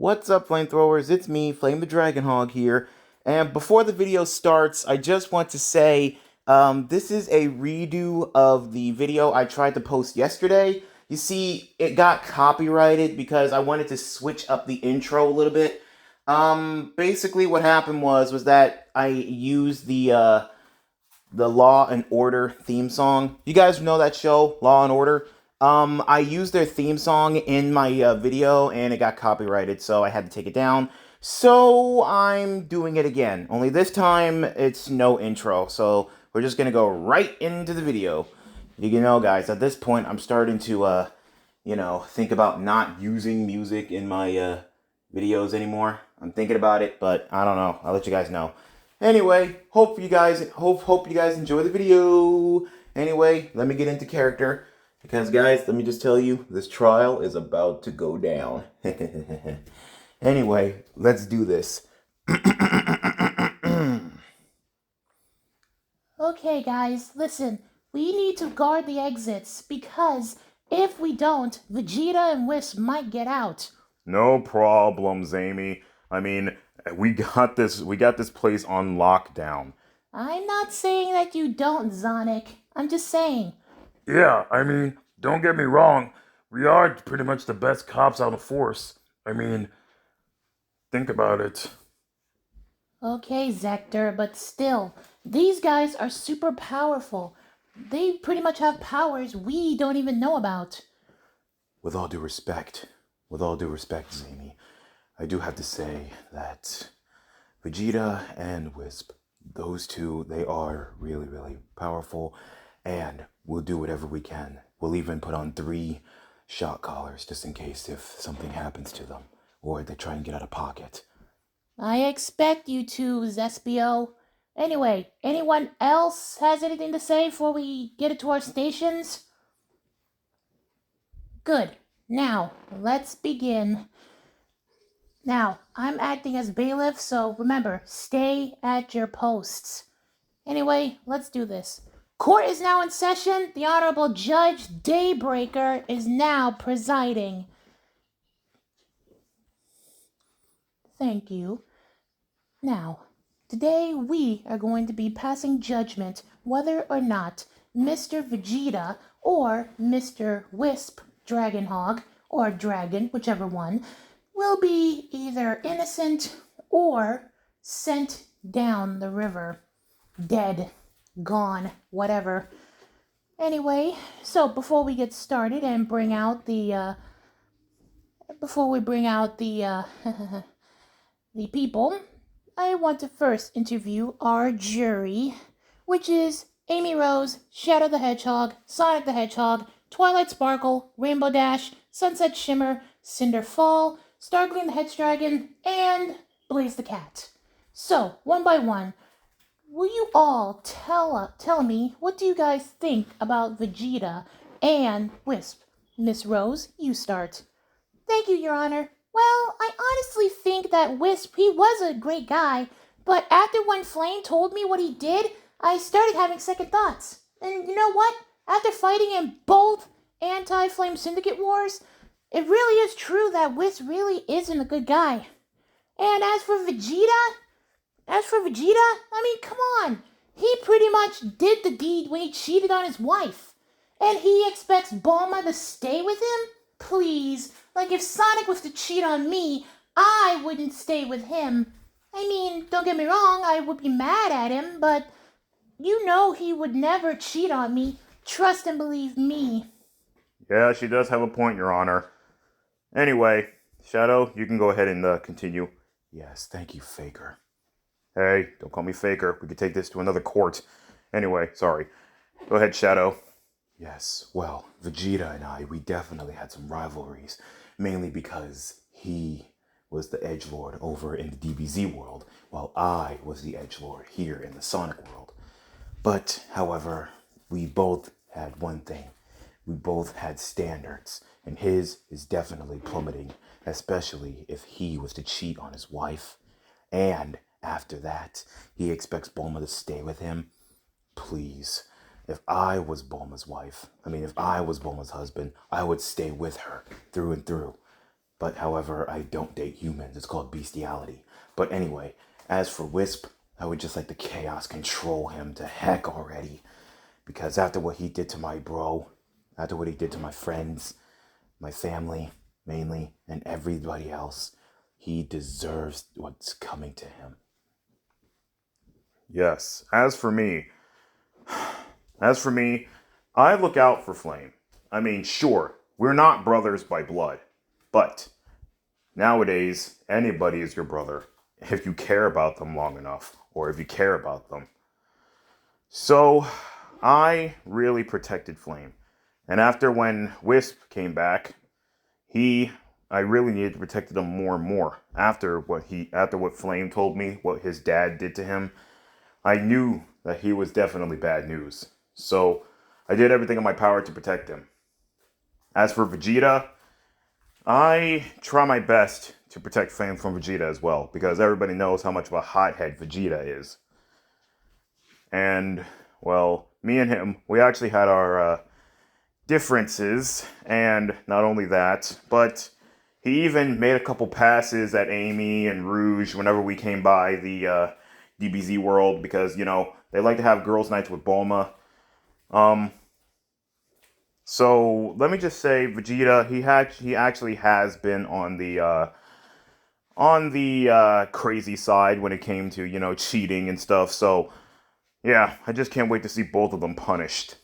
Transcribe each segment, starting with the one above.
What's up, flamethrowers? It's me, Flame the Dragon Hog here. And before the video starts, I just want to say this is a redo of the video I tried to post yesterday. You see, it got copyrighted because I wanted to switch up the intro a little bit. Basically what happened was that I used the Law and Order theme song. You guys know that show, Law and Order? I used their theme song in my video, and it got copyrighted, so I had to take it down. So I'm doing it again. Only this time, it's no intro, so we're just gonna go right into the video. You know, guys, at this point, I'm starting to, think about not using music in my videos anymore. I'm thinking about it, but I don't know. I'll let you guys know. Anyway, hope you guys enjoy the video. Anyway, let me get into character. Because, guys, let me just tell you, this trial is about to go down. Anyway, let's do this. Okay, guys, listen. We need to guard the exits, because if we don't, Vegeta and Wisp might get out. No problems, Amy. I mean, we got this place on lockdown. I'm not saying that you don't, Zonic. I'm just saying. Yeah, I mean, don't get me wrong. We are pretty much the best cops out of force. I mean, think about it. Okay, Zector, but still, these guys are super powerful. They pretty much have powers we don't even know about. With all due respect, Zamy, I do have to say that Vegeta and Wisp, those two, they are really, really powerful, and we'll do whatever we can. We'll even put on 3 shot collars just in case if something happens to them, or they try and get out of pocket. I expect you to, Zespio. Anyway, anyone else has anything to say before we get it to our stations? Good. Now, let's begin. Now, I'm acting as bailiff, so remember, stay at your posts. Anyway, let's do this. Court is now in session. The Honorable Judge Daybreaker is now presiding. Thank you. Now, today we are going to be passing judgment whether or not Mr. Vegeta or Mr. Wisp, Dragonhog, or Dragon, whichever one, will be either innocent or sent down the river. Dead. Gone. Whatever. Anyway, so before we get started and bring out the, the people, I want to first interview our jury, which is Amy Rose, Shadow the Hedgehog, Sonic the Hedgehog, Twilight Sparkle, Rainbow Dash, Sunset Shimmer, Cinder Fall, Stargleam the Hedge Dragon, and Blaze the Cat. So, one by one, will you all tell me what do you guys think about Vegeta and Wisp? Miss Rose, you start. Thank you, Your Honor. Well, I honestly think that Wisp, he was a great guy, but after when Flame told me what he did, I started having second thoughts. And you know what? After fighting in both anti-Flame Syndicate wars, it really is true that Wisp really isn't a good guy. And as for Vegeta, I mean, come on. He pretty much did the deed when he cheated on his wife. And he expects Bulma to stay with him? Please. Like, if Sonic was to cheat on me, I wouldn't stay with him. I mean, don't get me wrong, I would be mad at him, but you know he would never cheat on me. Trust and believe me. Yeah, she does have a point, Your Honor. Anyway, Shadow, you can go ahead and continue. Yes, thank you, Faker. Hey, don't call me Faker. We could take this to another court. Anyway, sorry. Go ahead, Shadow. Yes, well, Vegeta and I, we definitely had some rivalries, mainly because he was the edgelord over in the DBZ world, while I was the edgelord here in the Sonic world. But, however, we both had one thing. We both had standards, and his is definitely plummeting, especially if he was to cheat on his wife. And after that, he expects Bulma to stay with him. Please. If I was Bulma's husband, I would stay with her through and through. But however, I don't date humans. It's called bestiality. But anyway, as for Wisp, I would just like the chaos control him to heck already. Because after what he did to my bro, after what he did to my friends, my family, mainly, and everybody else, he deserves what's coming to him. Yes, as for me, I look out for Flame. I mean, sure, we're not brothers by blood, but nowadays, anybody is your brother if you care about them long enough, or if you care about them. So, I really protected Flame. And after when Wisp came back, I really needed to protect him more and more. After what Flame told me, what his dad did to him, I knew that he was definitely bad news. So, I did everything in my power to protect him. As for Vegeta, I try my best to protect Flame from Vegeta as well, because everybody knows how much of a hothead Vegeta is. And, well, me and him, we actually had our differences, and not only that, but he even made a couple passes at Amy and Rouge whenever we came by the DBZ world, because, you know, they like to have girls' nights with Bulma. So let me just say, Vegeta, he actually has been on the crazy side when it came to, you know, cheating and stuff. So yeah, I just can't wait to see both of them punished.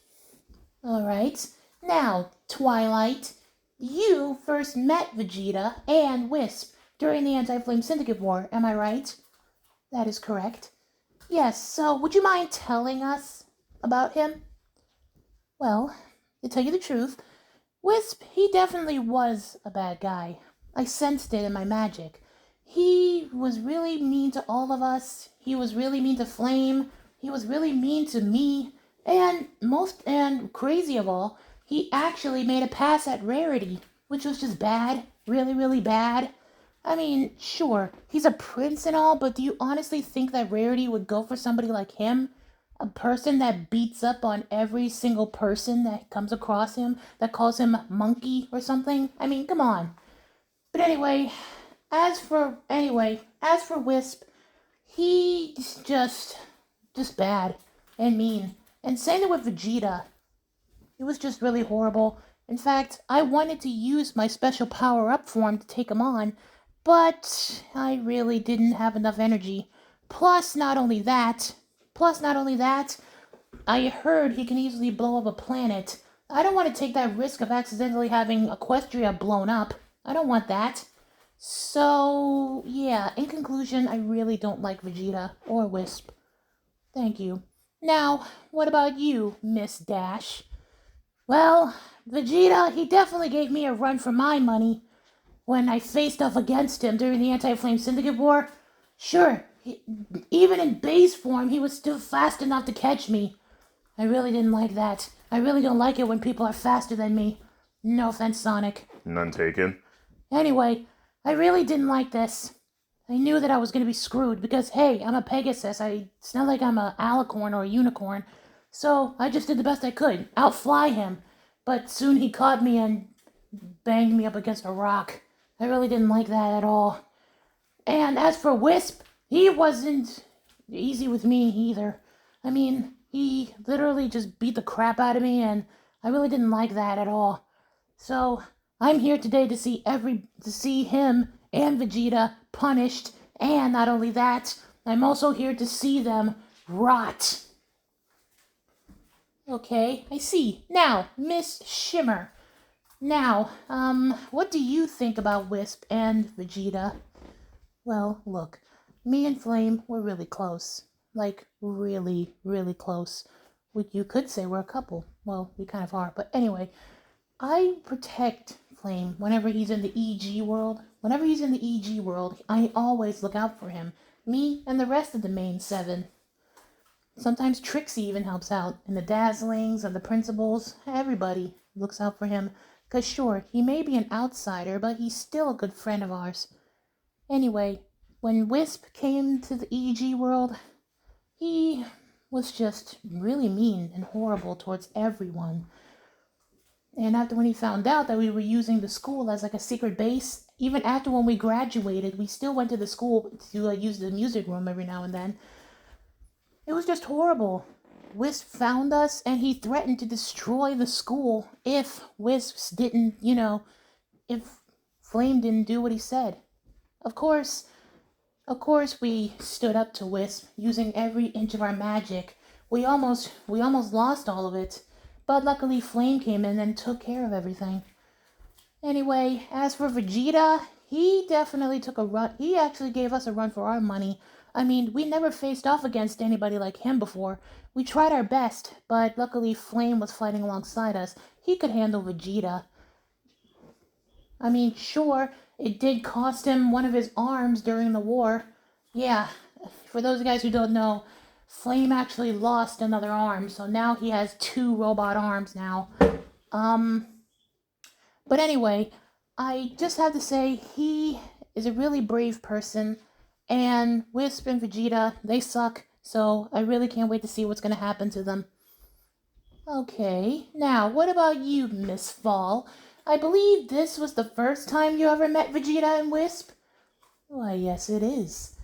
Alright. Now, Twilight, you first met Vegeta and Wisp during the Anti-Flame Syndicate War, am I right? That is correct. Yes, so would you mind telling us about him? Well, to tell you the truth, Wisp, he definitely was a bad guy. I sensed it in my magic. He was really mean to all of us. He was really mean to Flame. He was really mean to me. And crazy of all, he actually made a pass at Rarity, which was just bad. Really, really bad. I mean, sure, he's a prince and all, but do you honestly think that Rarity would go for somebody like him? A person that beats up on every single person that comes across him, that calls him monkey or something? I mean, come on. But anyway, as for Wisp, he's just bad and mean. And same with Vegeta. It was just really horrible. In fact, I wanted to use my special power-up form to take him on, but I really didn't have enough energy. Plus, not only that, I heard he can easily blow up a planet. I don't want to take that risk of accidentally having Equestria blown up. I don't want that. So, yeah, in conclusion, I really don't like Vegeta or Wisp. Thank you. Now, what about you, Miss Dash? Well, Vegeta, he definitely gave me a run for my money when I faced off against him during the Anti-Flame Syndicate War. Sure, even in base form, he was still fast enough to catch me. I really didn't like that. I really don't like it when people are faster than me. No offense, Sonic. None taken. Anyway, I really didn't like this. I knew that I was going to be screwed because, hey, I'm a Pegasus. It's not like I'm a alicorn or a unicorn. So I just did the best I could. Outfly him. But soon he caught me and banged me up against a rock. I really didn't like that at all. And as for Wisp, he wasn't easy with me either. I mean, he literally just beat the crap out of me, and I really didn't like that at all. So I'm here today to see him and Vegeta punished, and not only that, I'm also here to see them rot. Okay, I see. Now, Miss Shimmer. Now, what do you think about Wisp and Vegeta? Well, look, me and Flame were really close. Like, really, really close. You could say we're a couple. Well, we kind of are. But anyway, I protect Flame whenever he's in the EG world. Whenever he's in the EG world, I always look out for him. Me and the rest of the main 7. Sometimes Trixie even helps out. And the Dazzlings and the Principals. Everybody looks out for him. Because sure, he may be an outsider, but he's still a good friend of ours. Anyway, when Wisp came to the EG world, he was just really mean and horrible towards everyone. And after when he found out that we were using the school as like a secret base, Even after when we graduated, we still went to the school to use the music room every now and then. It was just horrible. Wisp found us and he threatened to destroy the school if Wisps didn't, if Flame didn't do what he said. Of course, we stood up to Wisp using every inch of our magic. We almost lost all of it, but luckily Flame came in and took care of everything. Anyway, as for Vegeta, he definitely took a run. He actually gave us a run for our money. I mean, we never faced off against anybody like him before. We tried our best, but luckily Flame was fighting alongside us. He could handle Vegeta. I mean, sure, it did cost him one of his arms during the war. Yeah, for those guys who don't know, Flame actually lost another arm, so now he has 2 robot arms now. But anyway, I just have to say he is a really brave person, and Wisp and Vegeta, they suck, so I really can't wait to see what's going to happen to them. Okay, now what about you, Miss Fall? I believe this was the first time you ever met Vegeta and Wisp? Why, yes, it is.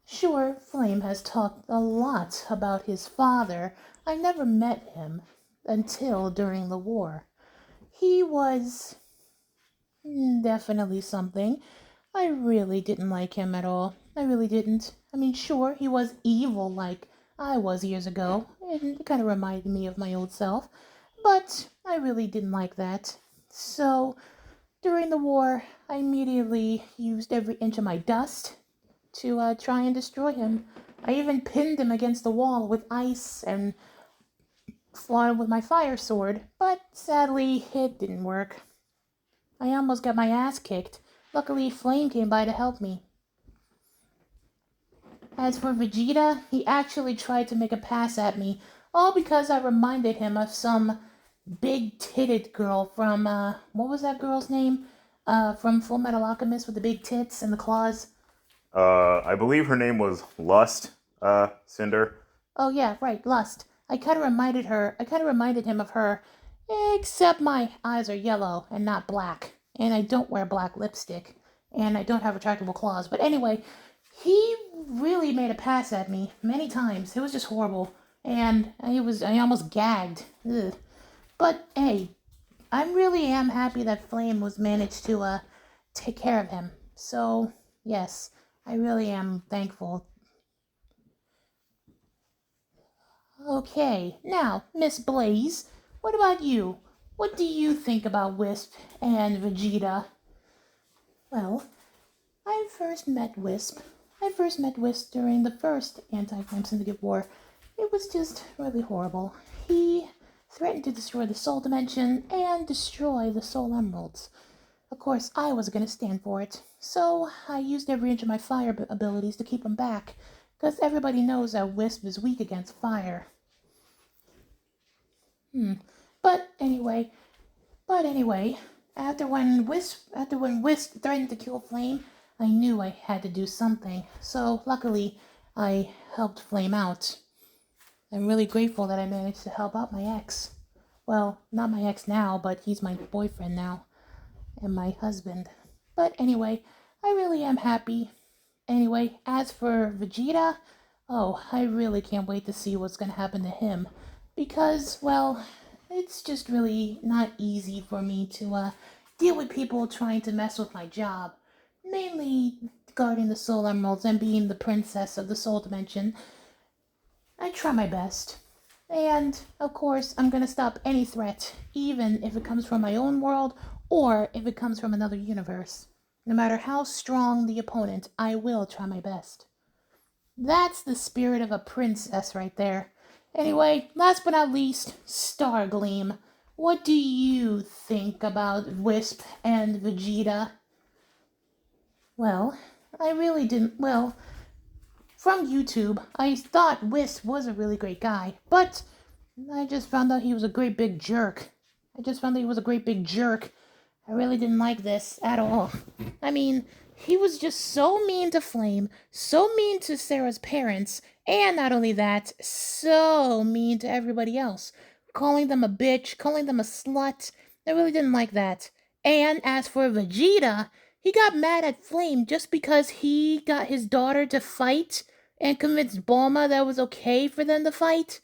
Sure, Flame has talked a lot about his father. I never met him until during the war. He was definitely something. I really didn't like him at all. I really didn't. I mean, sure, he was evil like I was years ago, and it kind of reminded me of my old self, but I really didn't like that. So, during the war, I immediately used every inch of my dust to try and destroy him. I even pinned him against the wall with ice and fought him with my fire sword, but sadly, it didn't work. I almost got my ass kicked. Luckily, Flame came by to help me. As for Vegeta, he actually tried to make a pass at me, all because I reminded him of some big-titted girl from, what was that girl's name? From Full Metal Alchemist with the big tits and the claws. I believe her name was Lust, Cinder. Oh yeah, right, Lust. I kind of reminded him of her, except my eyes are yellow and not black, and I don't wear black lipstick, and I don't have retractable claws. But anyway, he really made a pass at me many times. It was just horrible, and I almost gagged. Ugh. But hey, I really am happy that Flame was managed to take care of him. So yes, I really am thankful. Okay, now, Miss Blaze, what about you? What do you think about Wisp and Vegeta? Well, I first met Wisp during the first Anti-Flame Syndicate War. It was just really horrible. He threatened to destroy the Soul Dimension and destroy the Soul Emeralds. Of course, I was going to stand for it, so I used every inch of my fire abilities to keep him back, because everybody knows that Wisp is weak against fire. But anyway, after when Wisp threatened to kill Flame, I knew I had to do something. So luckily, I helped Flame out. I'm really grateful that I managed to help out my ex. Well, not my ex now, but he's my boyfriend now, and my husband. But anyway, I really am happy. Anyway, as for Vegeta, oh, I really can't wait to see what's going to happen to him. Because, well, it's just really not easy for me to deal with people trying to mess with my job. Mainly guarding the Soul Emeralds and being the princess of the Soul Dimension. I try my best. And, of course, I'm going to stop any threat, even if it comes from my own world or if it comes from another universe. No matter how strong the opponent, I will try my best. That's the spirit of a princess right there. Anyway, last but not least, Stargleam. What do you think about Wisp and Vegeta? Well, I really didn't. Well, from YouTube, I thought Wisp was a really great guy, but I just found out he was a great big jerk. I really didn't like this at all. I mean, he was just so mean to Flame, so mean to Sarah's parents, and not only that, so mean to everybody else. Calling them a bitch, calling them a slut. I really didn't like that. And as for Vegeta, He got mad at Flame just because he got his daughter to fight and convinced Bulma that it was okay for them to fight.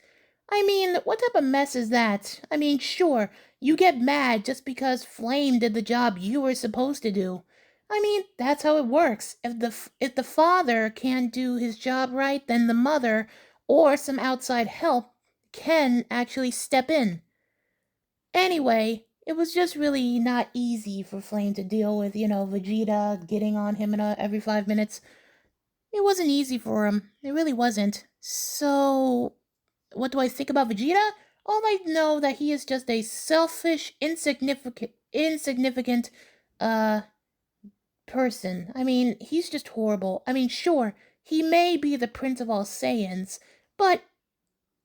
I mean, what type of mess is that? I mean, sure, you get mad just because Flame did the job you were supposed to do. I mean, that's how it works. If the father can't do his job right, then the mother or some outside help can actually step in. Anyway, it was just really not easy for Flame to deal with, Vegeta getting on him every 5 minutes. It wasn't easy for him. It really wasn't. So, what do I think about Vegeta? All I know that he is just a selfish, insignificant, uh, person. I mean, he's just horrible. I mean, sure, he may be the Prince of all Saiyans, but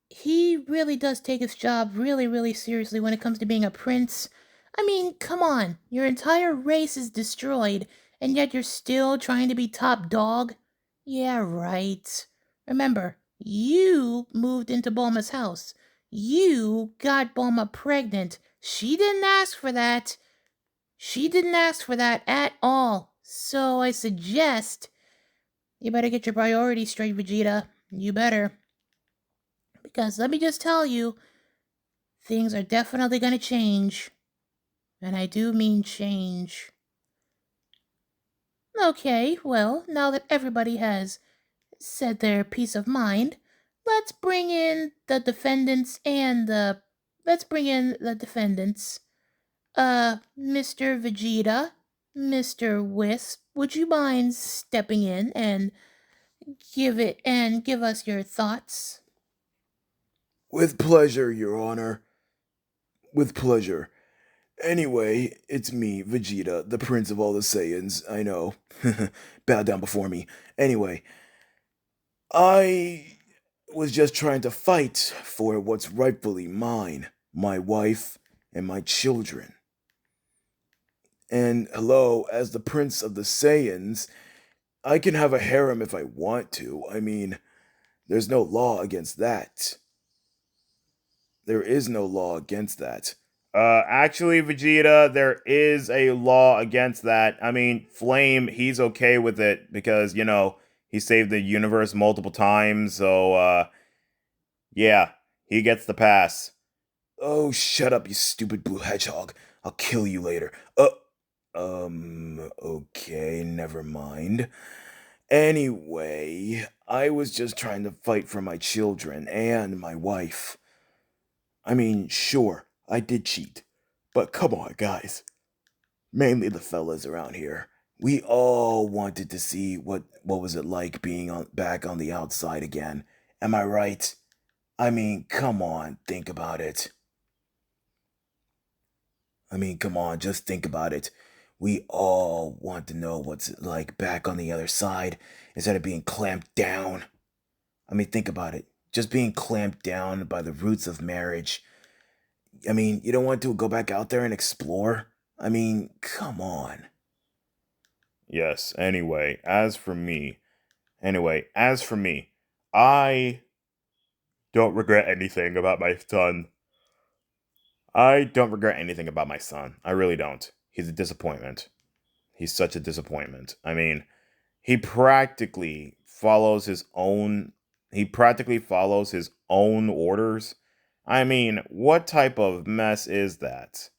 he really does take his job really, really seriously when it comes to being a prince. I mean, come on, your entire race is destroyed, and yet you're still trying to be top dog? Yeah, right. Remember, you moved into Bulma's house. You got Bulma pregnant. She didn't ask for that. She didn't ask for that at all. So I suggest you better get your priorities straight, Vegeta. You better. Because let me just tell you, things are definitely going to change. And I do mean change. Okay, well, now that everybody has said their piece of mind, let's bring in the defendants and the. Let's bring in the defendants. Mr. Vegeta, Mr. Wisp, would you mind stepping in and give us your thoughts? With pleasure, Your Honor. With pleasure. Anyway, it's me, Vegeta, the Prince of all the Saiyans. I know. Bow down before me. Anyway, I was just trying to fight for what's rightfully mine, my wife and my children. And hello, as the Prince of the Saiyans, I can have a harem if I want to. I mean, there's no law against that. There is no law against that. Actually, Vegeta, there is a law against that. I mean, Flame, he's okay with it because, he saved the universe multiple times, so, yeah, he gets the pass. Oh, shut up, you stupid blue hedgehog. I'll kill you later. Okay, never mind. Anyway, I was just trying to fight for my children and my wife. I mean, sure, I did cheat. But come on, guys. Mainly the fellas around here. We all wanted to see what was it like being back on the outside again. Am I right? I mean, come on, think about it. I mean, come on, just think about it. We all want to know what's it like back on the other side instead of being clamped down. I mean, think about it. Just being clamped down by the roots of marriage. I mean, you don't want to go back out there and explore? I mean, come on. Yes, as for me, I don't regret anything about my son. I don't regret anything about my son. I really don't. He's a disappointment. He's such a disappointment. I mean, he practically follows his own orders. I mean, what type of mess is that?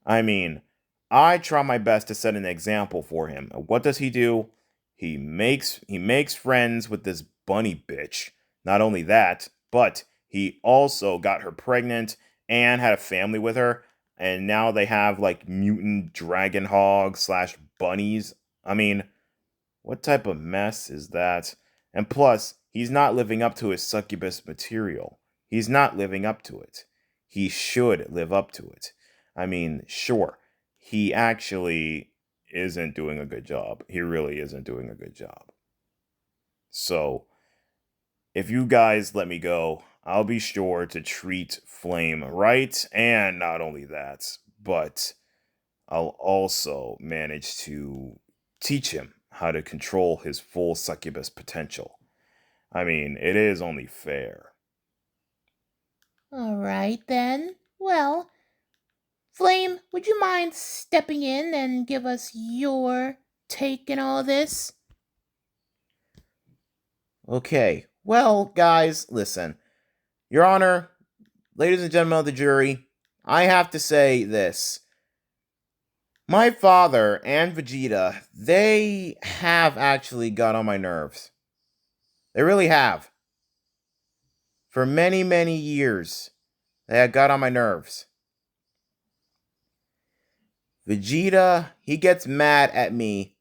I mean, I try my best to set an example for him. What does he do? He makes friends with this bunny bitch. Not only that, but he also got her pregnant and had a family with her, and now they have like mutant dragon hogs slash bunnies. I mean, what type of mess is that? And plus, he's not living up to his succubus material. He's not living up to it. He should live up to it. I mean, sure, he actually isn't doing a good job. He really isn't doing a good job. So, if you guys let me go, I'll be sure to treat Flame right. And not only that, but I'll also manage to teach him how to control his full succubus potential. I mean, it is only fair. All right then. Well, Flame, would you mind stepping in and give us your take in all this? Okay, well, guys, listen. Your Honor, ladies and gentlemen of the jury, I have to say this. My father and Vegeta, they have actually got on my nerves. They really have. For many, many years, they had got on my nerves. Vegeta, he gets mad at me.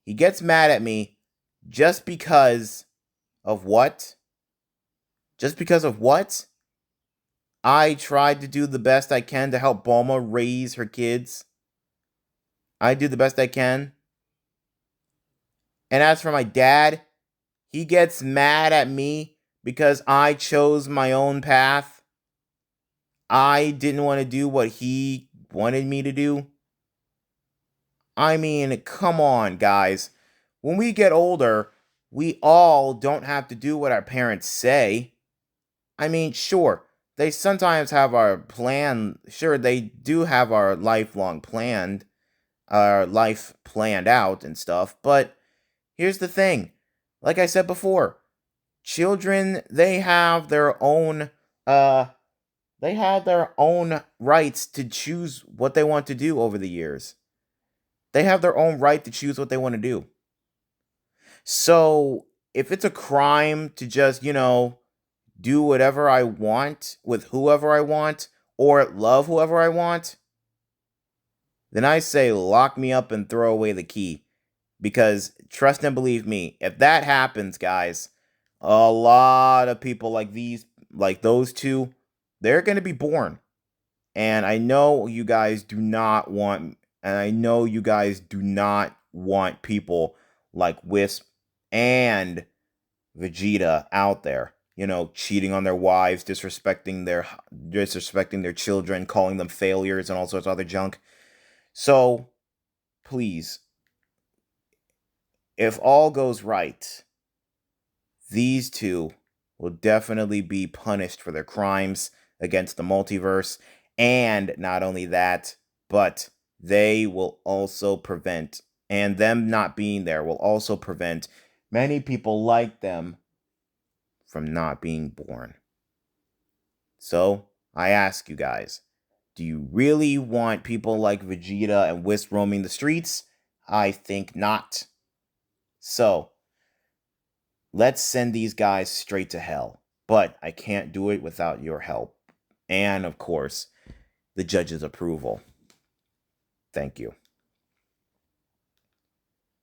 He gets mad at me just because of what? Just because of what? I tried to do the best I can to help Bulma raise her kids. I do the best I can. And as for my dad, he gets mad at me because I chose my own path. I didn't want to do what he wanted me to do. I mean, come on, guys. When we get older, we all don't have to do what our parents say. I mean, sure, they sometimes have our plan. Sure, they do have our life planned out and stuff. But here's the thing. Like I said before, children, they have their own rights to choose what they want to do over the years. They have their own right to choose what they want to do. So, if it's a crime to just, do whatever I want with whoever I want or love whoever I want, then I say lock me up and throw away the key. Because trust and believe me, if that happens, guys, a lot of people like those two, they're going to be born. And I know you guys do not want people like Wisp and Vegeta out there, cheating on their wives, disrespecting their children, calling them failures and all sorts of other junk. So, please, if all goes right, these two will definitely be punished for their crimes against the multiverse. And not only that, but they will also prevent, and them not being there will also prevent many people like them from not being born. So, I ask you guys, do you really want people like Vegeta and Whis roaming the streets? I think not. So, let's send these guys straight to hell. But I can't do it without your help. And, of course, the judge's approval. Thank you.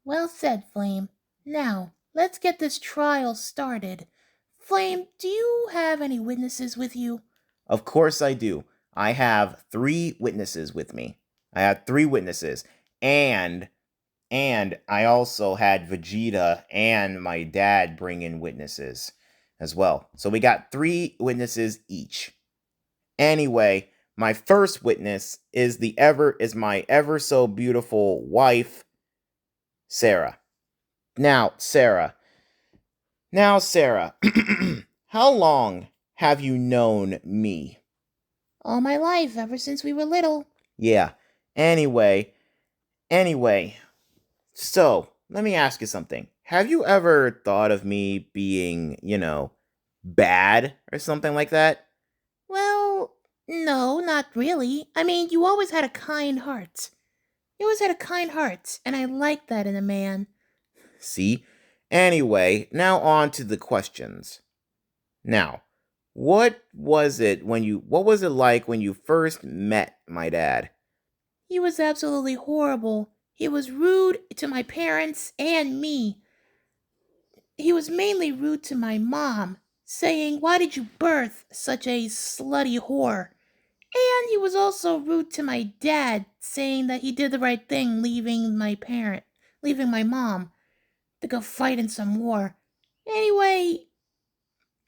Well said, Flame. Now, let's get this trial started. Flame, do you have any witnesses with you? Of course I do. I have 3 witnesses with me. I have 3 witnesses. And I also had Vegeta and my dad bring in witnesses as well. So we got 3 witnesses each. Anyway, my first witness is my ever so beautiful wife, Sarah. Now, Sarah, how long have you known me? All my life, ever since we were little. Yeah. Anyway, so let me ask you something. Have you ever thought of me being, bad or something like that? Well, no, not really. I mean, you always had a kind heart. And I like that in a man. See? Anyway, now on to the questions. Now, what was it like when you first met my dad? He was absolutely horrible. He was rude to my parents and me. He was mainly rude to my mom, saying, "Why did you birth such a slutty whore?" And he was also rude to my dad, saying that he did the right thing leaving my mom to go fight in some war. Anyway,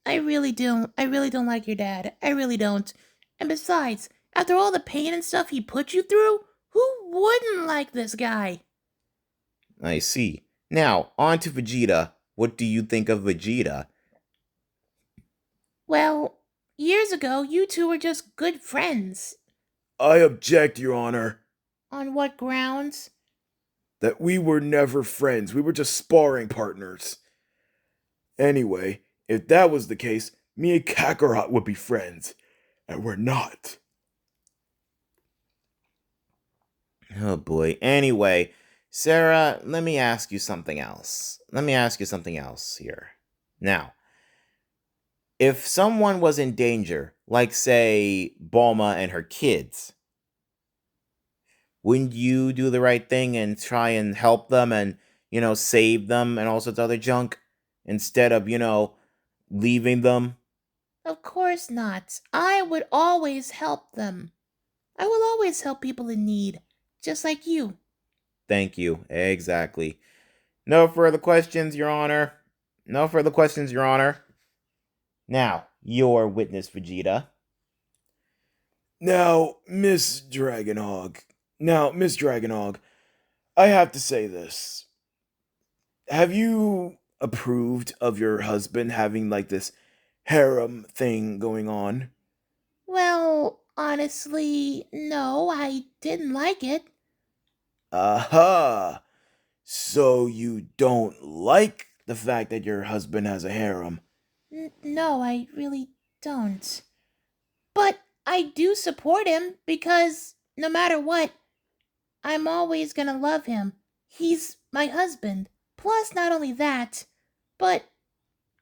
I really don't like your dad. I really don't. And besides, after all the pain and stuff he put you through, who wouldn't like this guy? I see. Now, on to Vegeta. What do you think of Vegeta? Well, years ago, you two were just good friends. I object, Your Honor, On what grounds? that we were never friends. We were just sparring partners. Anyway, if that was the case, me and Kakarot would be friends. And we're not. Oh boy. Anyway, Sarah, let me ask you something else. Here. Now, if someone was in danger, like say Bulma and her kids, wouldn't you do the right thing and try and help them and, save them and all sorts of other junk instead of, leaving them? Of course not. I would always help them. I will always help people in need, just like you. Thank you. Exactly. No further questions, Your Honor. No further questions, Your Honor. Now, your witness, Vegeta. Now, Miss Dragonhog, I have to say this. Have you approved of your husband having like this harem thing going on? Well, honestly, no, I didn't like it. Aha! So you don't like the fact that your husband has a harem? No, I really don't. But I do support him because no matter what, I'm always gonna love him. He's my husband. Plus, not only that, but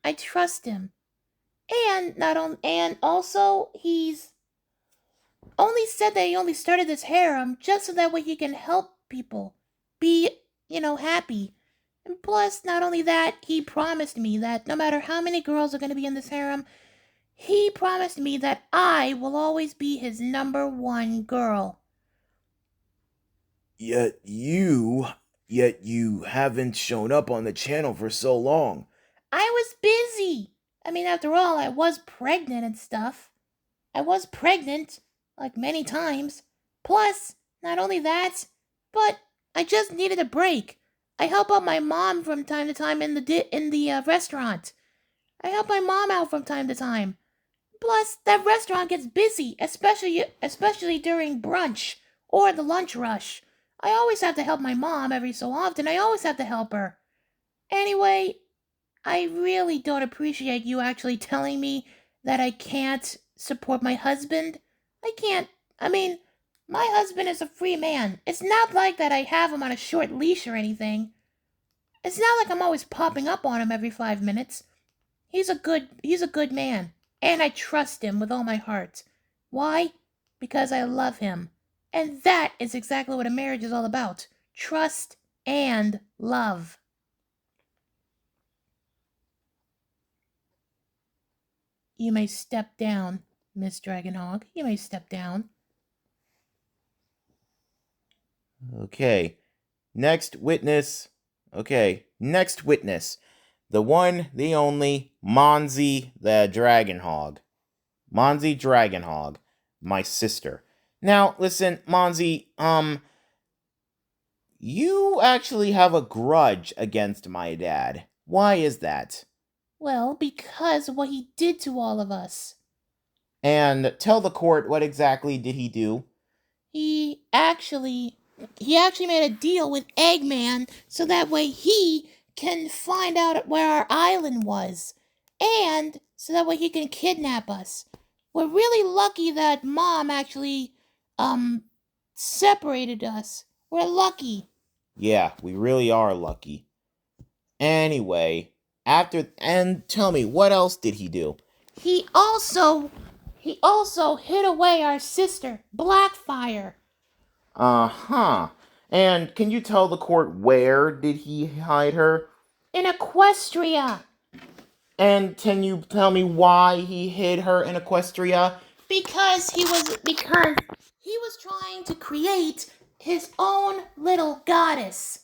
I trust him. And also he's only said that he only started this harem just so that way he can help people be, happy. And plus, not only that, he promised me that no matter how many girls are going to be in this harem, he promised me that I will always be his number one girl. Yet you haven't shown up on the channel for so long. I was busy. I mean, after all, I was pregnant and stuff. I was pregnant, like many times. Plus, not only that, but I just needed a break. I help out my mom from time to time in the restaurant. I help my mom out from time to time. Plus, that restaurant gets busy, especially during brunch or the lunch rush. I always have to help my mom every so often. I always have to help her. Anyway, I really don't appreciate you actually telling me that I can't support my husband. I can't. I mean, my husband is a free man. It's not like that I have him on a short leash or anything. It's not like I'm always popping up on him every 5 minutes. He's a good man, and I trust him with all my heart. Why? Because I love him. And that is exactly what a marriage is all about. Trust and love. You may step down, Miss Dragonhog. You may step down. Okay. Next witness. The one, the only, Monzi the Dragonhog. Monzi Dragonhog. My sister. Now, listen, Monzi, you actually have a grudge against my dad. Why is that? Well, because of what he did to all of us. And tell the court, what exactly did he do? He actually made a deal with Eggman so that way he can find out where our island was. And so that way he can kidnap us. We're really lucky that Mom actually separated us. We're lucky. Yeah, we really are lucky. Anyway, and tell me, what else did he do? He also hid away our sister, Blackfire. Uh-huh. And can you tell the court where did he hide her? In Equestria. And can you tell me why he hid her in Equestria? Because he was trying to create his own little goddess.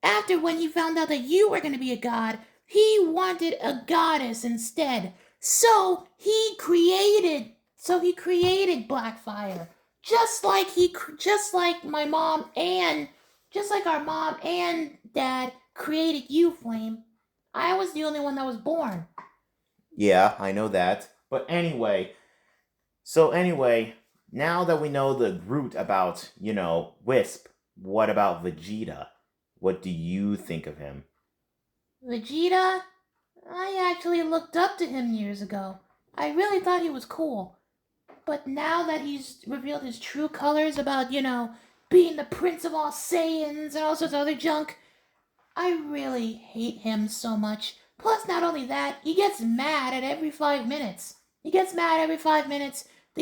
After when he found out that you were going to be a god, he wanted a goddess instead. So he created Blackfire. Just like my mom and just like our mom and dad created you, Flame. I was the only one that was born. Yeah, I know that. But anyway, now that we know the root about, Wisp, what about Vegeta? What do you think of him? Vegeta? I actually looked up to him years ago. I really thought he was cool. But now that he's revealed his true colors about, being the Prince of all Saiyans and all sorts of other junk, I really hate him so much. Plus, not only that, he gets mad at every 5 minutes. The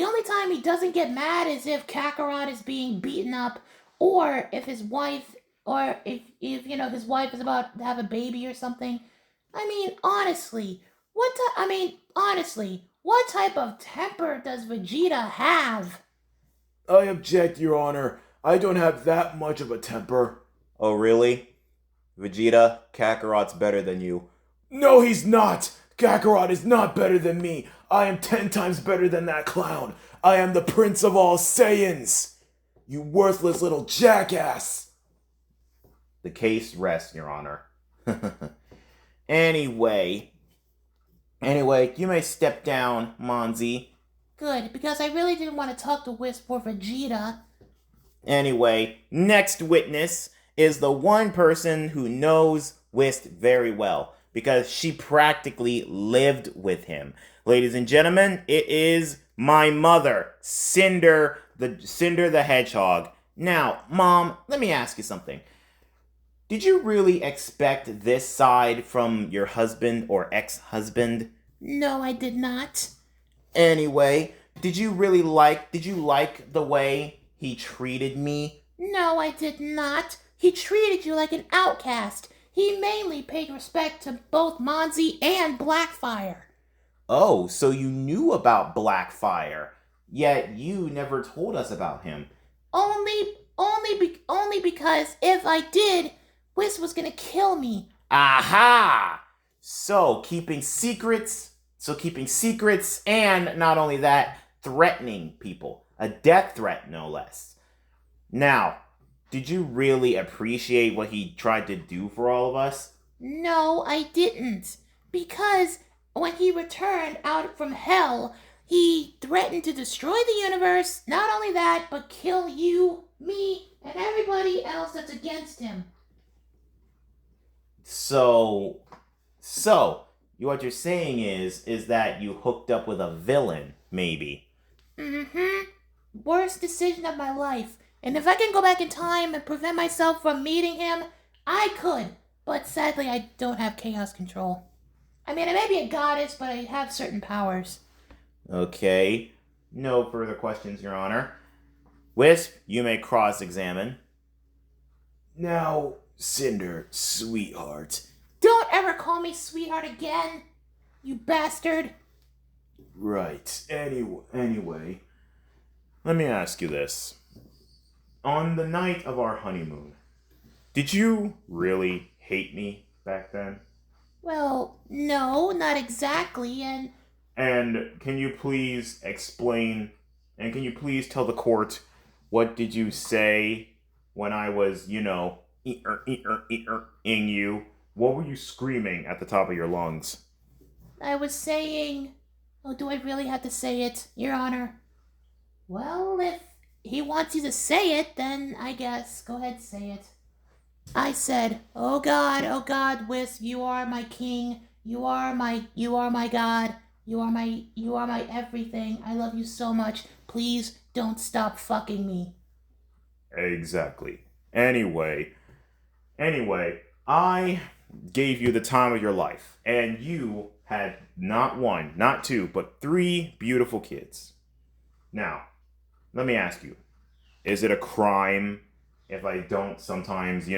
only time he doesn't get mad is if Kakarot is being beaten up, or if his wife, or if his wife is about to have a baby or something. Honestly, what type of temper does Vegeta have? I object, Your Honor. I don't have that much of a temper. Oh, really? Vegeta, Kakarot's better than you. No, he's not! Kakarot is not better than me. I am 10 times better than that clown. I am the Prince of all Saiyans. You worthless little jackass. The case rests, Your Honor. Anyway, you may step down, Monzi. Good, because I really didn't want to talk to Wisp or Vegeta. Anyway, next witness is the one person who knows Wisp very well, because she practically lived with him. Ladies and gentlemen, it is my mother, Cinder the Hedgehog. Now, Mom, let me ask you something. Did you really expect this side from your husband or ex-husband? No, I did not. Anyway, did you like the way he treated me? No, I did not. He treated you like an outcast. He mainly paid respect to both Monzi and Blackfire. Oh, so you knew about Blackfire, yet you never told us about him. Only because if I did, Wisp was gonna kill me. Aha! So keeping secrets, and not only that, threatening people. A death threat, no less. Now, did you really appreciate what he tried to do for all of us? No, I didn't. Because when he returned out from hell, he threatened to destroy the universe. Not only that, but kill you, me, and everybody else that's against him. So, what you're saying is that you hooked up with a villain, maybe. Mm-hmm. Worst decision of my life. And if I can go back in time and prevent myself from meeting him, I could. But sadly, I don't have chaos control. I may be a goddess, but I have certain powers. Okay. No further questions, Your Honor. Wisp, you may cross-examine. Now, Cinder, sweetheart. Don't ever call me sweetheart again, you bastard. Right. Anyway. Let me ask you this. On the night of our honeymoon, did you really hate me back then? Well, no, not exactly, And can you please explain, and can you please tell the court, what did you say when I was, ing you? What were you screaming at the top of your lungs? I was saying... Oh, do I really have to say it, Your Honor? Well, if he wants you to say it, then I guess go ahead, say it. I said, oh God, Wisp, you are my king. You are my God. You are my everything. I love you so much. Please don't stop fucking me. Exactly. Anyway, I gave you the time of your life, and you had not one, not two, but 3 beautiful kids. Now, let me ask you, is it a crime if I don't sometimes,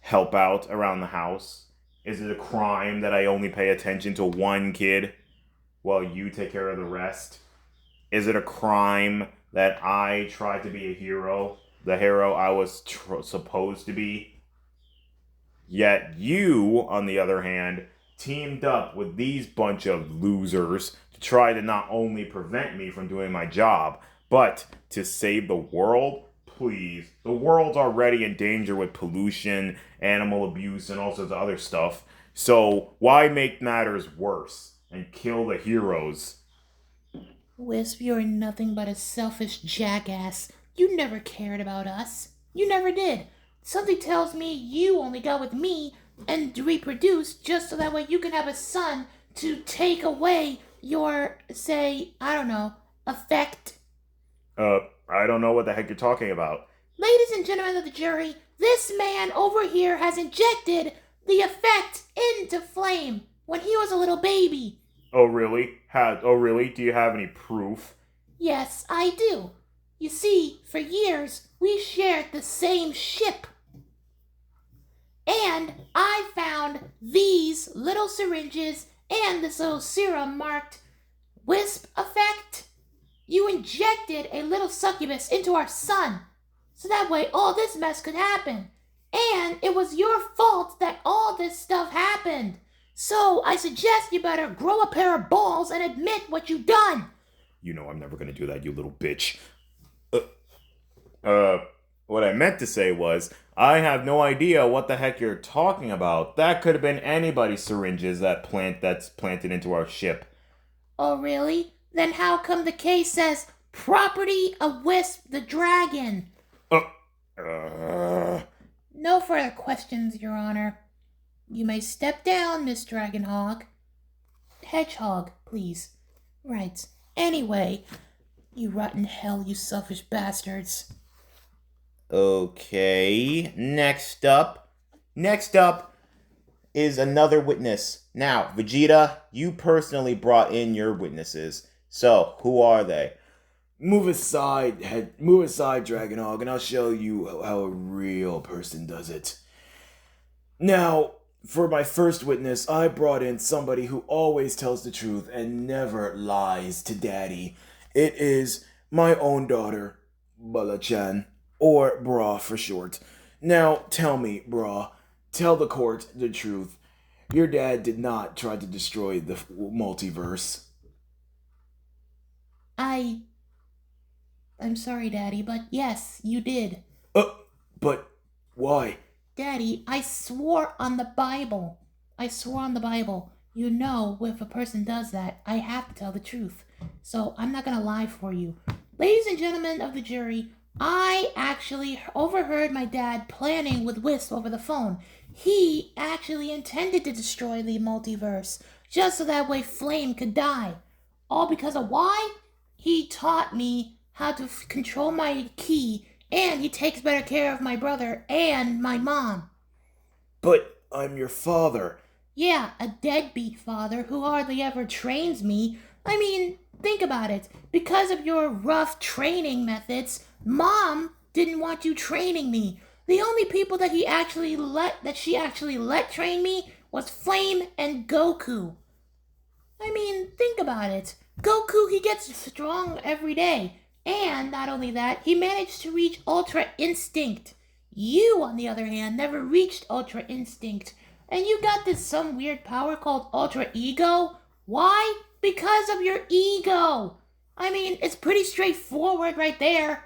help out around the house? Is it a crime that I only pay attention to one kid while you take care of the rest? Is it a crime that I try to be a hero, the hero I was supposed to be? Yet you, on the other hand, teamed up with these bunch of losers to try to not only prevent me from doing my job, but to save the world? Please. The world's already in danger with pollution, animal abuse, and all sorts of other stuff. So why make matters worse and kill the heroes? Wisp, you're nothing but a selfish jackass. You never cared about us. You never did. Something tells me you only got with me and reproduce just so that way you can have a son to take away your, say, I don't know, effect. I don't know what the heck you're talking about. Ladies and gentlemen of the jury, this man over here has injected the effect into Flame when he was a little baby. Oh, really? Do you have any proof? Yes, I do. You see, for years, we shared the same ship. And I found these little syringes and this little serum marked Wisp effect. You injected a little succubus into our son, so that way all this mess could happen. And it was your fault that all this stuff happened. So I suggest you better grow a pair of balls and admit what you've done. You know I'm never gonna do that, you little bitch. What I meant to say was, I have no idea what the heck you're talking about. That could have been anybody's syringes that's planted into our ship. Oh, really? Then how come the case says property of Wisp the Dragon? No further questions, Your Honor. You may step down, Miss Dragonhog. Hedgehog, please. Right. Anyway, you rotten hell, you selfish bastards. Okay, next up is another witness. Now, Vegeta, you personally brought in your witnesses. So, who are they? Move aside, Dragonhog, and I'll show you how a real person does it. Now, for my first witness, I brought in somebody who always tells the truth and never lies to Daddy. It is my own daughter, Bala-chan, or Bra for short. Now, tell me, Bra, tell the court the truth. Your dad did not try to destroy the multiverse. I'm sorry, Daddy, but yes, you did. But why? Daddy, I swore on the Bible. You know, if a person does that, I have to tell the truth. So I'm not gonna lie for you. Ladies and gentlemen of the jury, I actually overheard my dad planning with Wisp over the phone. He actually intended to destroy the multiverse, just so that way Flame could die. All because of why? He taught me how to control my ki, and he takes better care of my brother and my mom. But I'm your father. Yeah, a deadbeat father who hardly ever trains me. I mean, think about it. Because of your rough training methods, Mom didn't want you training me. The only people that she actually let train me was Flame and Goku. I mean, think about it. Goku, he gets strong every day. And not only that, he managed to reach Ultra Instinct. You, on the other hand, never reached Ultra Instinct. And you got this some weird power called Ultra Ego. Why? Because of your ego. I mean, it's pretty straightforward right there.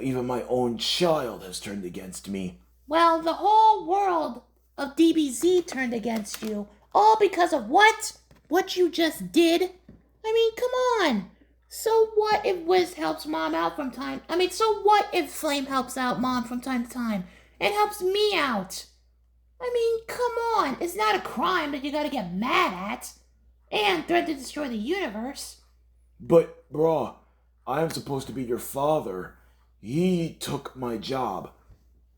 Even my own child has turned against me. Well, the whole world of DBZ turned against you. All because of what? What you just did? I mean, come on. So what if Wiz helps Mom out from time? So what if Flame helps out Mom from time to time? And helps me out? I mean, come on. It's not a crime that you gotta get mad at. And threaten to destroy the universe. But, Bra, I'm supposed to be your father. He took my job.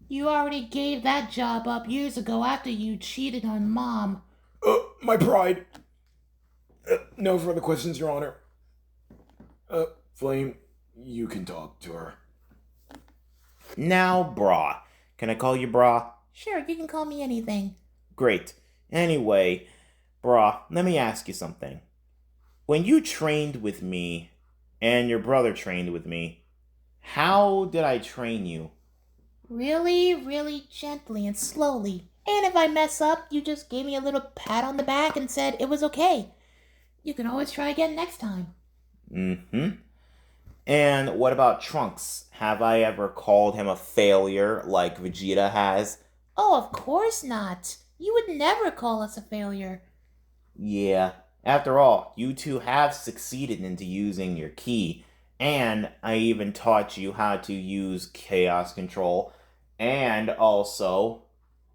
You already gave that job up years ago after you cheated on Mom. My pride. No further questions, Your Honor. Flame, you can talk to her. Now, Bra. Can I call you Bra? Sure, you can call me anything. Great. Anyway, Bra, let me ask you something. When you trained with me, and your brother trained with me, how did I train you? Really, really gently and slowly. And if I mess up, you just gave me a little pat on the back and said it was okay. You can always try again next time. Mm-hmm. And what about Trunks? Have I ever called him a failure like Vegeta has? Oh, of course not. You would never call us a failure. Yeah, After all, you two have succeeded into using your ki, and I even taught you how to use chaos control, and also,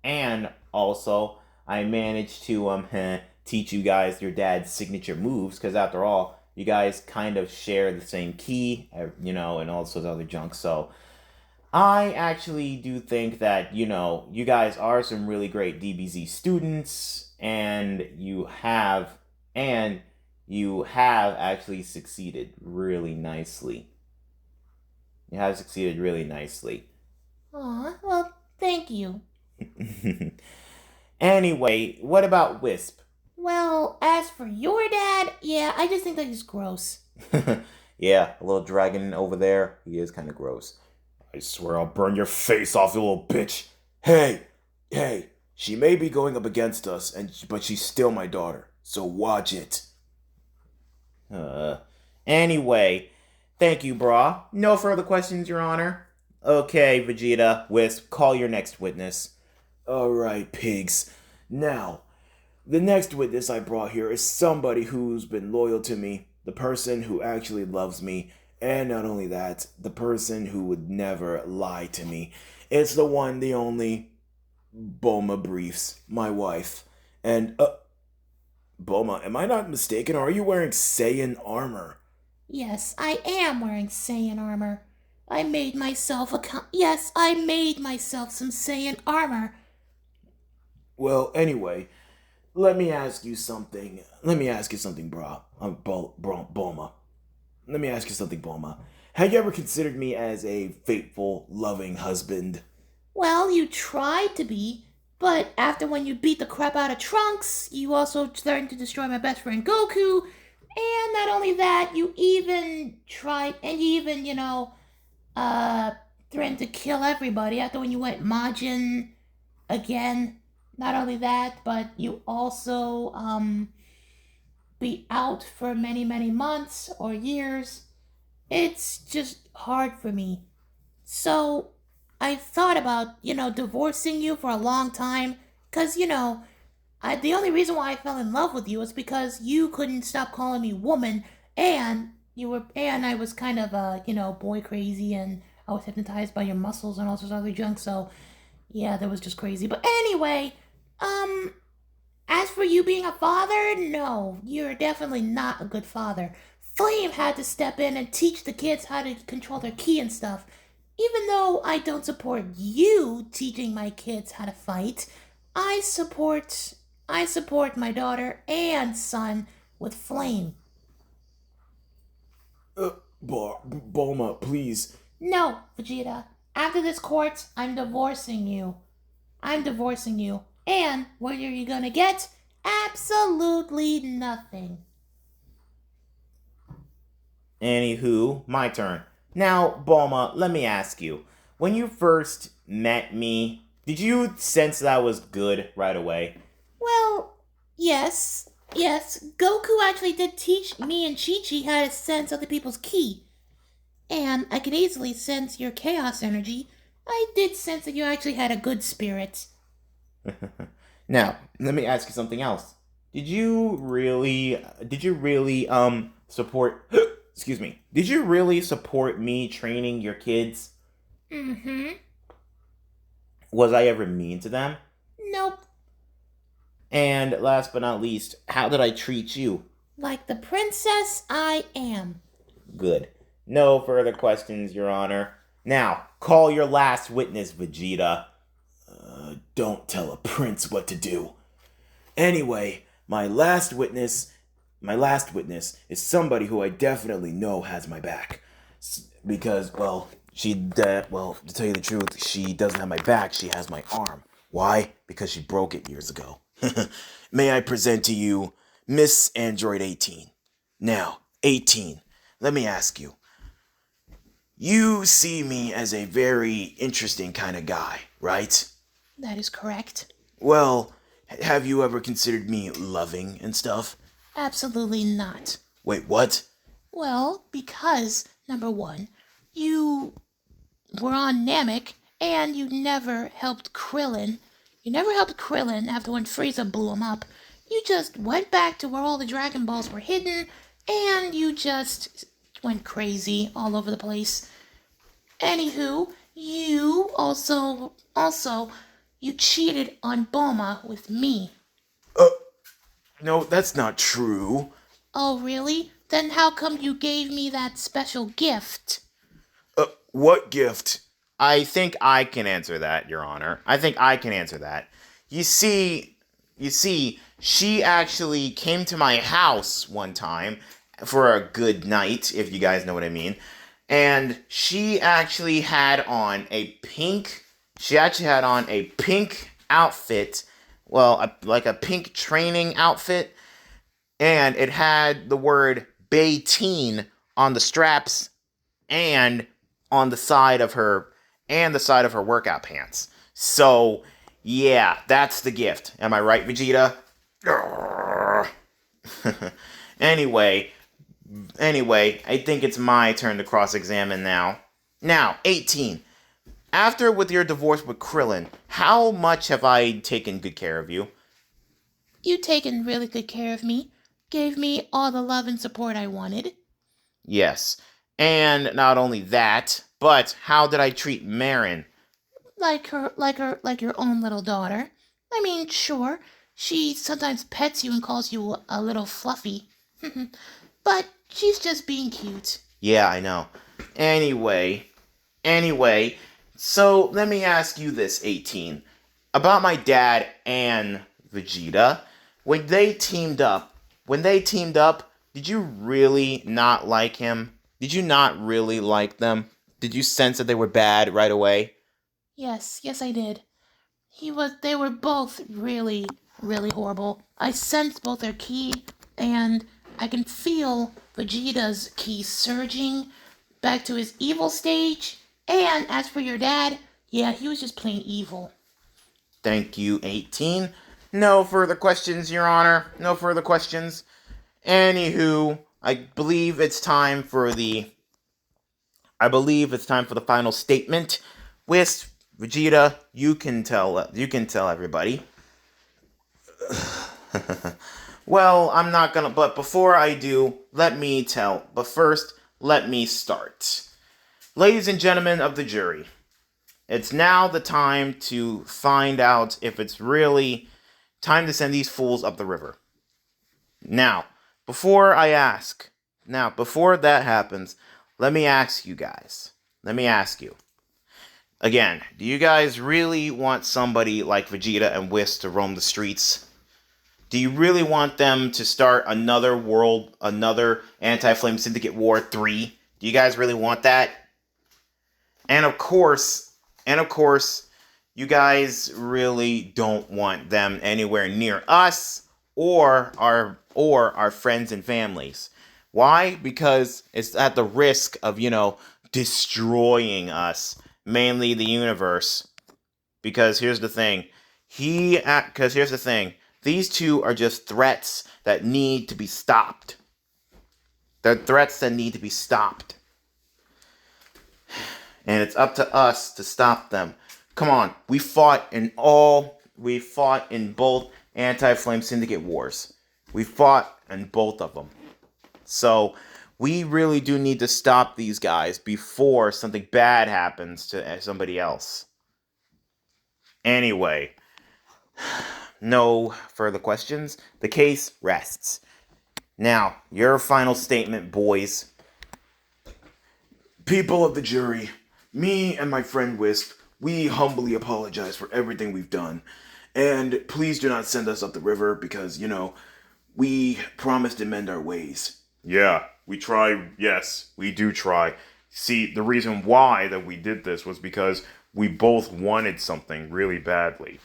I managed to teach you guys your dad's signature moves, because after all, you guys kind of share the same ki, and all sorts of other junk. So I actually do think that, you guys are some really great DBZ students, and you have actually succeeded really nicely. You have succeeded really nicely. Aw, well, thank you. Anyway, what about Wisp? Well, as for your dad, yeah, I just think that he's gross. Yeah, a little dragon over there. He is kind of gross. I swear I'll burn your face off, you little bitch. Hey, she may be going up against us, but she's still my daughter, so watch it. Anyway, thank you, brah. No further questions, Your Honor. Okay, Vegeta, Wisp, call your next witness. Alright, pigs. Now, the next witness I brought here is somebody who's been loyal to me, the person who actually loves me, and not only that, the person who would never lie to me. It's the one, the only, Bulma Briefs, my wife. And, Bulma, am I not mistaken, or are you wearing Saiyan armor? Yes, I am wearing Saiyan armor. I made myself I made myself some Saiyan armor. Well, anyway, let me ask you something, brah. Bulma. Let me ask you something, Bulma. Have you ever considered me as a faithful, loving husband? Well, you tried to be, but after when you beat the crap out of Trunks, you also threatened to destroy my best friend Goku, and not only that, you even threatened to kill everybody after when you went Majin again. Not only that, but you also, be out for many, many months or years. It's just hard for me. So, I thought about, divorcing you for a long time. Because, the only reason why I fell in love with you was because you couldn't stop calling me woman, and I was kind of, boy crazy, and I was hypnotized by your muscles and all sorts of other junk, so, yeah, that was just crazy. But anyway, as for you being a father, no, you're definitely not a good father. Flame had to step in and teach the kids how to control their ki and stuff. Even though I don't support you teaching my kids how to fight, I support my daughter and son with Flame. Bulma, please. No, Vegeta. After this court, I'm divorcing you. And what are you gonna get? Absolutely nothing. Anywho, my turn. Now, Bulma, let me ask you. When you first met me, did you sense that I was good right away? Well, yes. Goku actually did teach me and Chi-Chi how to sense other people's ki. And I could easily sense your chaos energy. I did sense that you actually had a good spirit. Now, let me ask you something else. Did you really support excuse me. Did you really support me training your kids? Mm-hmm. Was I ever mean to them? Nope. And last but not least, how did I treat you? Like the princess I am. Good. No further questions, Your Honor. Now, call your last witness, Vegeta. Don't tell a prince what to do. Anyway, my last witness is somebody who I definitely know has my back. Because, to tell you the truth, she doesn't have my back, she has my arm. Why? Because she broke it years ago. May I present to you Miss Android 18. Now, 18, let me ask you. You see me as a very interesting kind of guy, right? That is correct. Well, have you ever considered me loving and stuff? Absolutely not. Wait, what? Well, because, number one, you were on Namek, and you never helped Krillin. You never helped Krillin after when Frieza blew him up. You just went back to where all the Dragon Balls were hidden, and you just went crazy all over the place. Anywho, you also, you cheated on Bulma with me. No, that's not true. Oh, really? Then how come you gave me that special gift? What gift? I think I can answer that, Your Honor. I think I can answer that. You see, she actually came to my house one time for a good night, if you guys know what I mean. And she actually had on a pink outfit, well, like a pink training outfit, and it had the word Bayteen on the straps and on the side of her workout pants. So, yeah, that's the gift. Am I right, Vegeta? anyway, I think it's my turn to cross-examine now. Now, 18. After with your divorce with Krillin, how much have I taken good care of you? You taken really good care of me. Gave me all the love and support I wanted. Yes. And not only that, but how did I treat Marin? Like your own little daughter. I mean, sure, she sometimes pets you and calls you a little fluffy. But she's just being cute. Yeah, I know. Anyway, so let me ask you this, 18. About my dad and Vegeta. When they teamed up, did you really not like him? Did you not really like them? Did you sense that they were bad right away? Yes, I did. They were both really, really horrible. I sensed both their ki, and I can feel Vegeta's ki surging back to his evil stage. And as for your dad, yeah, he was just plain evil. Thank you, 18. No further questions, Your Honor. No further questions. Anywho, I believe it's time for the final statement. With Vegeta, you can tell everybody. Well, I'm not gonna, but before I do, first, let me start. Ladies and gentlemen of the jury, it's now the time to find out if it's really time to send these fools up the river. Now, before that happens, let me ask you guys. Again, do you guys really want somebody like Vegeta and Whis to roam the streets? Do you really want them to start another Anti-Flame Syndicate War 3? Do you guys really want that? And of course, you guys really don't want them anywhere near us or our friends and families. Why? Because it's at the risk of, destroying us, mainly the universe. Because here's the thing. These two are just threats that need to be stopped. They're threats that need to be stopped. And it's up to us to stop them. Come on, we fought in both Anti-Flame Syndicate wars. We fought in both of them. So, we really do need to stop these guys before something bad happens to somebody else. Anyway, no further questions. The case rests. Now, your final statement, boys. People of the jury, me and my friend Wisp, we humbly apologize for everything we've done. And please do not send us up the river because, we promise to mend our ways. Yeah, we try. Yes, we do try. See, the reason why that we did this was because we both wanted something really badly.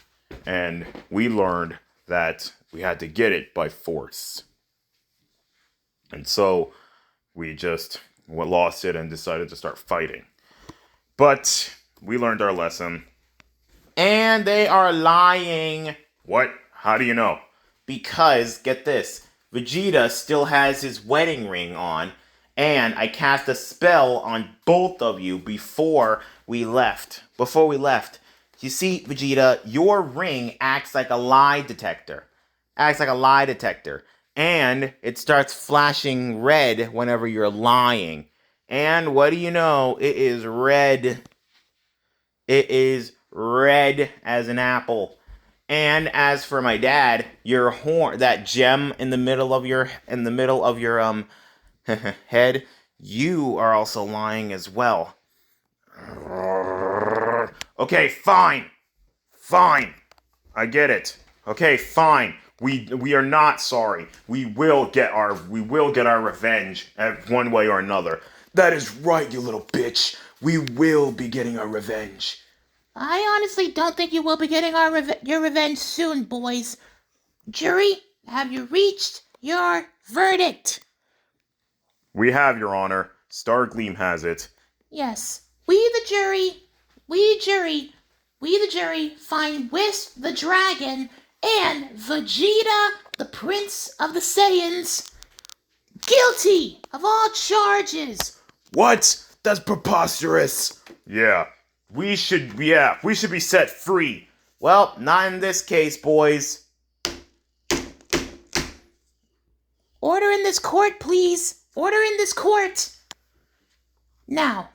And we learned that we had to get it by force. And so we just lost it and decided to start fighting. But we learned our lesson. And they are lying. What? How do you know? Because, get this, Vegeta still has his wedding ring on, and I cast a spell on both of you before we left. You see, Vegeta, your ring acts like a lie detector. acts like a lie detector. And it starts flashing red whenever you're lying. And what do you know? It is red. It is red as an apple. And as for my dad, your horn, that gem in the middle of your head, you are also lying as well. Okay, fine. Fine. I get it. Okay, fine. We are not sorry. We will get our revenge at one way or another. That is right, you little bitch. We will be getting our revenge. I honestly don't think you will be getting your revenge soon, boys. Jury, have you reached your verdict? We have, Your Honor. Stargleam has it. Yes. We the jury find Wisp the dragon and Vegeta, the Prince of the Saiyans, guilty of all charges. What? That's preposterous. Yeah. We should be set free. Well, not in this case, boys. Order in this court, please. Order in this court. Now,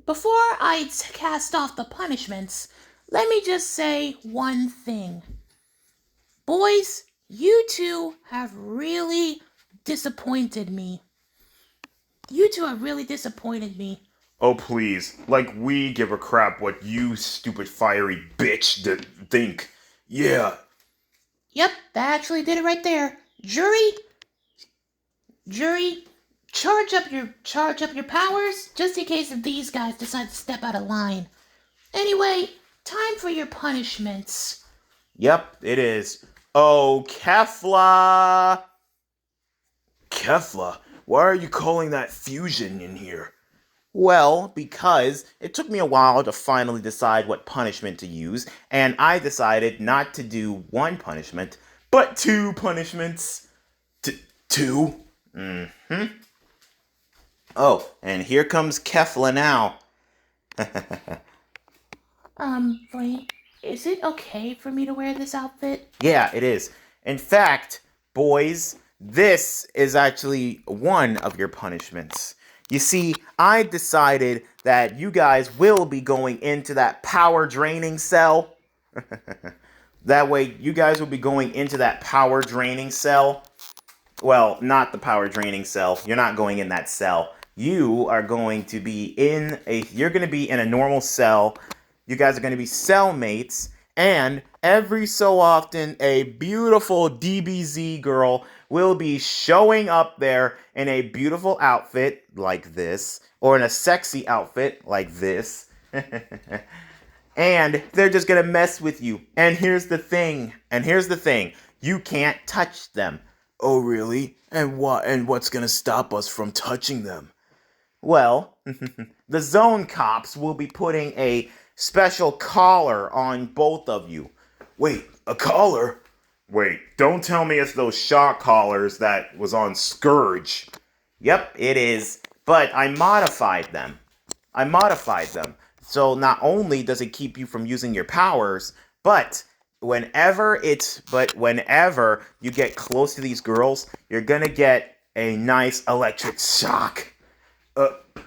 before I cast off the punishments, let me just say one thing. Boys, you two have really disappointed me. You two have really disappointed me. Oh, please. Like we give a crap what you stupid fiery bitch think. Yeah. Yep, that actually did it right there. Jury, charge up your powers just in case if these guys decide to step out of line. Anyway, time for your punishments. Yep, it is. Oh, Kefla! Kefla, why are you calling that fusion in here? Well, because it took me a while to finally decide what punishment to use, and I decided not to do one punishment, but two punishments. Two? Mm-hmm. Oh, and here comes Kefla now. Flame, is it okay for me to wear this outfit? Yeah, it is. In fact, boys, this is actually one of your punishments. You see, I decided that you guys will be going into that power draining cell. That way, you guys will be going into that power draining cell. Well, not the power draining cell. You're not going in that cell. You are going to be you're going to be in a normal cell. You guys are going to be cellmates. And every so often, a beautiful DBZ girl will be showing up there in a beautiful outfit like this, or in a sexy outfit like this. And they're just gonna mess with you. And here's the thing. You can't touch them. Oh, really? And what's gonna stop us from touching them? Well, the zone cops will be putting a special collar on both of you. Wait, a collar? Wait, don't tell me it's those shock collars that was on Scourge. Yep, it is. But I modified them. So not only does it keep you from using your powers, but whenever you get close to these girls, you're gonna get a nice electric shock.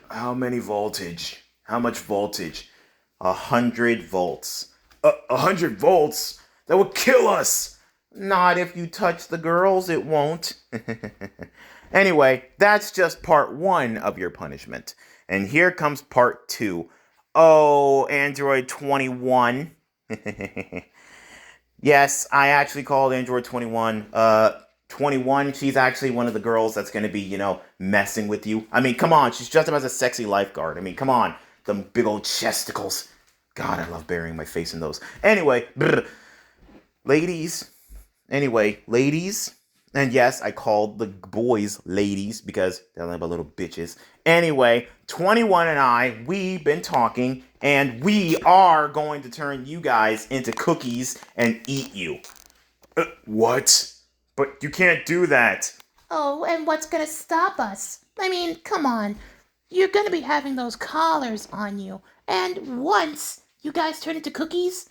How many voltage? How much voltage? 100 volts. 100 volts? That would kill us! Not if you touch the girls, it won't. Anyway, that's just part 1 of your punishment. And here comes part 2. Oh, Android 21. Yes, I actually called Android 21. 21, she's actually one of the girls that's going to be, messing with you. I mean, come on, she's dressed up as a sexy lifeguard. I mean, come on, them big old chesticles. God, I love burying my face in those. Anyway, ladies, and yes, I called the boys ladies because they're like little bitches. Anyway, 21 and I, we've been talking, and we are going to turn you guys into cookies and eat you. What? But you can't do that. Oh, and what's gonna stop us? I mean, come on. You're gonna be having those collars on you. And once you guys turn into cookies,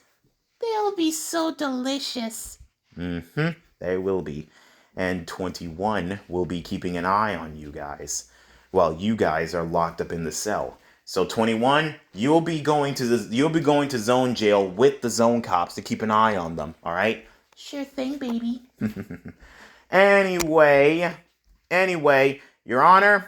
they'll be so delicious. They will be. And 21 will be keeping an eye on you guys while you guys are locked up in the cell. So 21, you'll be going to zone jail with the zone cops to keep an eye on them, all right? Sure thing, baby. Anyway, Your Honor,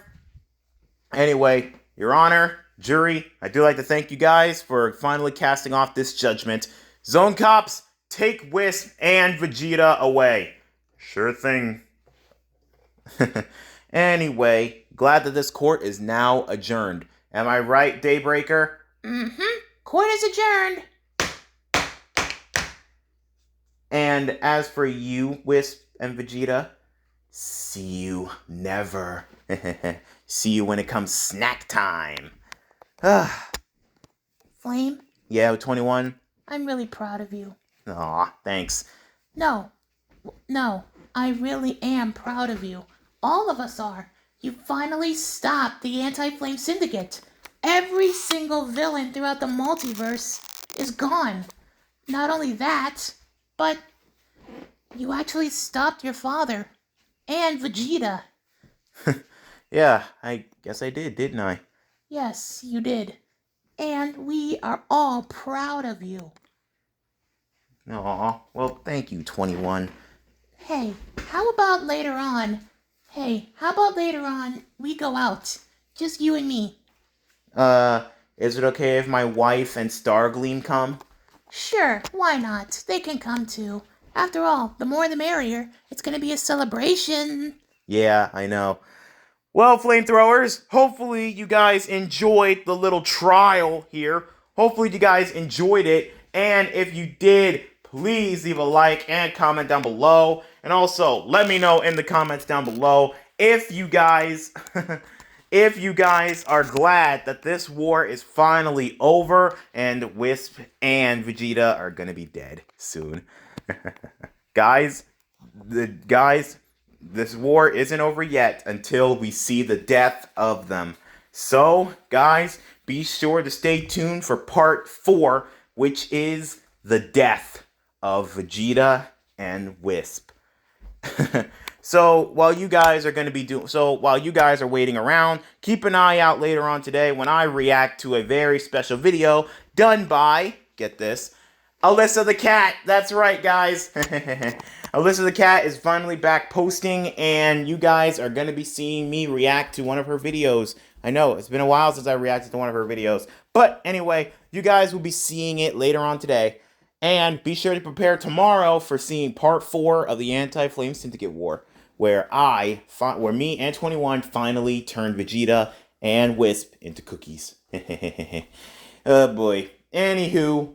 jury, I do like to thank you guys for finally casting off this judgment. Zone cops, take Wisp and Vegeta away. Sure thing. Anyway, glad that this court is now adjourned. Am I right, Daybreaker? Court is adjourned. And as for you, Wisp and Vegeta, see you never. See you when it comes snack time. Flame, Yeah, 21? I'm really proud of you. Aw, thanks. No, I really am proud of you. All of us are. You finally stopped the Anti-Flame Syndicate. Every single villain throughout the multiverse is gone. Not only that, but you actually stopped your father and Vegeta. Yeah, I guess I did, didn't I? Yes, you did. And we are all proud of you. Aw, well, thank you, 21. Hey, how about later on we go out? Just you and me. Is it okay if my wife and Stargleam come? Sure, why not? They can come too. After all, the more the merrier. It's gonna be a celebration. Yeah, I know. Well, flamethrowers, hopefully you guys enjoyed the little trial here. Hopefully you guys enjoyed it. And if you did, please leave a like and comment down below. And also, let me know in the comments down below if you guys are glad that this war is finally over and Wisp and Vegeta are gonna be dead soon. Guys, this war isn't over yet until we see the death of them. So, guys, be sure to stay tuned for part 4, which is the death of Vegeta and Wisp. So while you guys are waiting around, keep an eye out later on today when I react to a very special video done by, get this, Alyssa the Cat. That's right, guys. Alyssa the Cat is finally back posting, and you guys are going to be seeing me react to one of her videos. I know, it's been a while since I reacted to one of her videos. But anyway, you guys will be seeing it later on today. And be sure to prepare tomorrow for seeing part 4 of the Anti-Flame Syndicate War, where me and 21 finally turned Vegeta and Wisp into cookies. Oh boy. Anywho,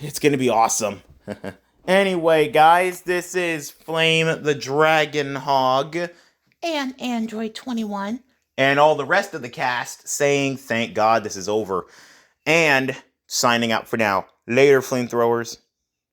it's gonna be awesome. Anyway, guys, this is Flame the Dragon Hog. And Android 21. And all the rest of the cast saying, thank God this is over. And signing out for now. Later, flamethrowers.